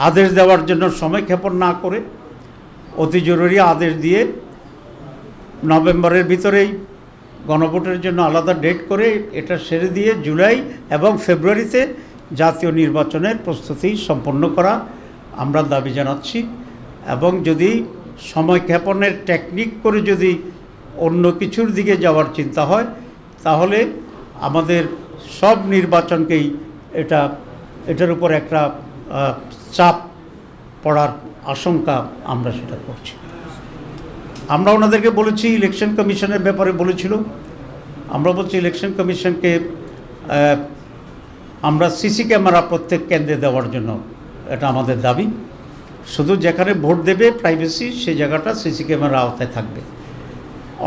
আদেশ দেওয়ার জন্য সময়ক্ষেপণ না করে অতি জরুরি আদেশ দিয়ে নভেম্বরের ভিতরেই গণভোটের জন্য আলাদা ডেট করে এটা সেরে দিয়ে জুলাই এবং ফেব্রুয়ারিতে জাতীয় নির্বাচনের প্রস্তুতি সম্পন্ন করা আমরা দাবি জানাচ্ছি। এবং যদি সময়ক্ষেপণের টেকনিক করে যদি অন্য কিছুর দিকে যাওয়ার চিন্তা হয় তাহলে আমাদের সব নির্বাচনকেই এটার উপর একটা চাপ পড়ার আশঙ্কা আমরা সেটা করছি। আমরা ওনাদেরকে বলেছি, ইলেকশন কমিশনের ব্যাপারে বলেছিল, আমরা বলছি ইলেকশন কমিশনকে আমরা সিসি ক্যামেরা প্রত্যেক কেন্দ্রে দেওয়ার জন্য এটা আমাদের দাবি। শুধু যেখানে ভোট দেবে প্রাইভেসি সেই জায়গাটা সিসি ক্যামেরা আওতায় থাকবে।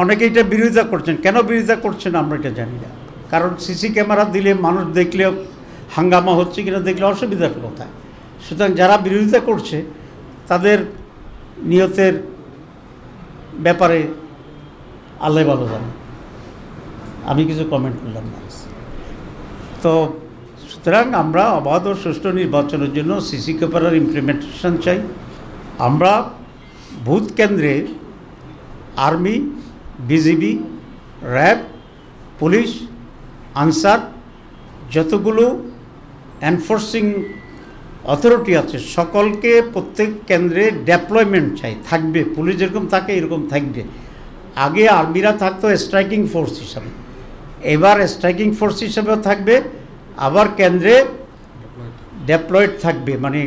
অনেকে এটা বিরোধিতা করছেন, কেন বিরোধিতা করছেন আমরা এটা জানি না। কারণ সিসি ক্যামেরা দিলে মানুষ দেখলে হাঙ্গামা হচ্ছে কিনা দেখলে অসুবিধার কোথায়। সুতরাং যারা বিরোধিতা করছে তাদের নিয়তের ব্যাপারে আল্লাহ ভালো জানে, আমি কিছু কমেন্ট করলাম না। তো সুতরাং আমরা অবাধ ও সুষ্ঠু নির্বাচনের জন্য সিসি ক্যামেরার ইমপ্লিমেন্টেশন চাই। আমরা বুথ কেন্দ্রে army, BGB, RAB, police, answer যতগুলো এনফোর্সিং অথরিটি আছে সকলকে প্রত্যেক কেন্দ্রে ডেপ্লয়মেন্ট চাই, থাকবে। পুলিশ যেরকম থাকে এরকম থাকবে। আগে আর্মিরা থাকতো স্ট্রাইকিং ফোর্স হিসাবে, এবার স্ট্রাইকিং ফোর্স হিসাবেও থাকবে, আবার কেন্দ্রে ডেপ্লয়েড থাকবে, মানে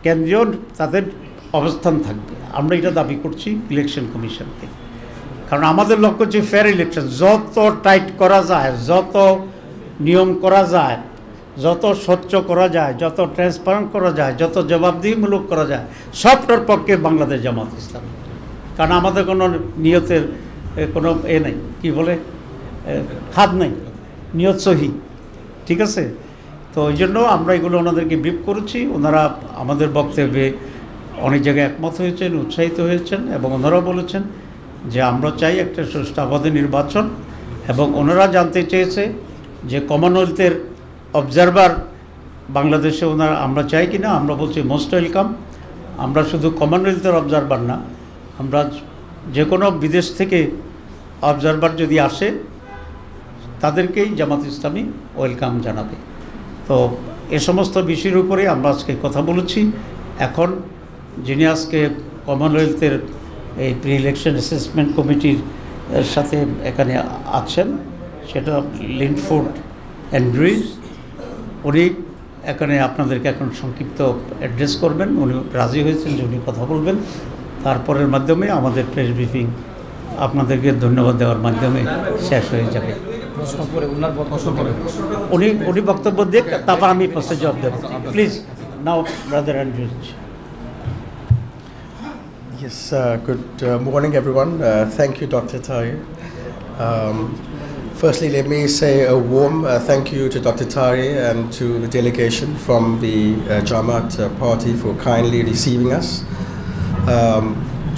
কেন্দ্রীয় তাদের অবস্থান থাকবে। আমরা এটা দাবি করছি ইলেকশন কমিশনকে, কারণ আমাদের লক্ষ্য হচ্ছে ফেয়ার ইলেকশন। যত টাইট করা যায়, যত নিয়ম করা যায়, যত স্বচ্ছ করা যায়, যত ট্রান্সপারেন্ট করা যায়, যত জবাবদিহিমূলক করা যায়, সবটার পক্ষে বাংলাদেশ জামাত ইসলাম। কারণ আমাদের কোনো নিয়তের কোনো নেই, কি বলে, খাদ নেই, নিয়ত সহি, ঠিক আছে। তো ওই জন্য আমরা এগুলো ওনাদেরকে ব্রিফ করেছি। ওনারা আমাদের বক্তব্যে অনেক জায়গায় একমত হয়েছেন, উৎসাহিত হয়েছেন, এবং ওনারাও বলেছেন যে আমরা চাই একটা সুষ্ঠু অবাধ নির্বাচন। এবং ওনারা জানতে চেয়েছে যে কমনওয়েলথের অবজারভার বাংলাদেশে আমরা চাই কি না। আমরা বলছি মোস্ট ওয়েলকাম। আমরা শুধু কমনওয়েলথের অবজারভার না, আমরা যে কোনো বিদেশ থেকে অবজারভার যদি আসে তাদেরকেই জামাত ইসলামী ওয়েলকাম জানাবে। তো এ সমস্ত বিষয়ের উপরে আমরা আজকে কথা বলেছি। এখন যিনি আজকে কমনওয়েলথের এই প্রি ইলেকশন অ্যাসেসমেন্ট কমিটির সাথে এখানে আছেন, সেটা লিন্ডফোর্ড অ্যান্ড্রুইজ, উনি এখানে আপনাদেরকে এখন সংক্ষিপ্ত অ্যাড্রেস করবেন। উনি রাজি হয়েছেন যে উনি কথা বলবেন। তারপরের মাধ্যমে আমাদের প্রেস ব্রিফিং আপনাদেরকে ধন্যবাদ দেওয়ার মাধ্যমে শেষ হয়ে যাবে। উনি বক্তব্য দিয়ে তারপর আমি প্রশ্নের জবাব দেব। Please now brother Andrews. Yes, good morning everyone. Thank you Dr. Tahir. Firstly, let me say a warm thank you to Dr. Tahir and to the delegation from the Jamaat party for kindly receiving us.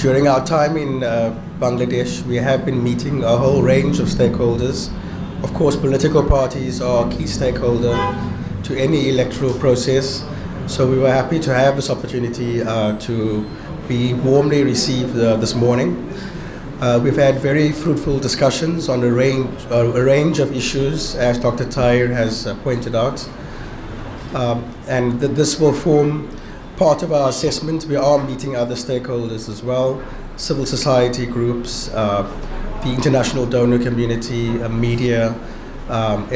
During our time in Bangladesh, we have been meeting a whole range of stakeholders. Of course, political parties are a key stakeholder to any electoral process, so we were happy to have this opportunity to be warmly received this morning. We've had very fruitful discussions on a range of issues, as Dr. Tahir has pointed out, and this will form part of our assessment. We are meeting other stakeholders as well, civil society groups, the international donor community, media,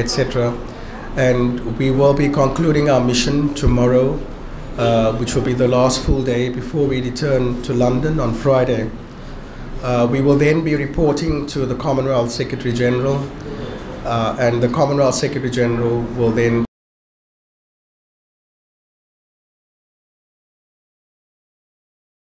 etc. And we will be concluding our mission tomorrow, which will be the last full day before we return to London on Friday. We will then be reporting to the Commonwealth Secretary General, and the Commonwealth Secretary General will then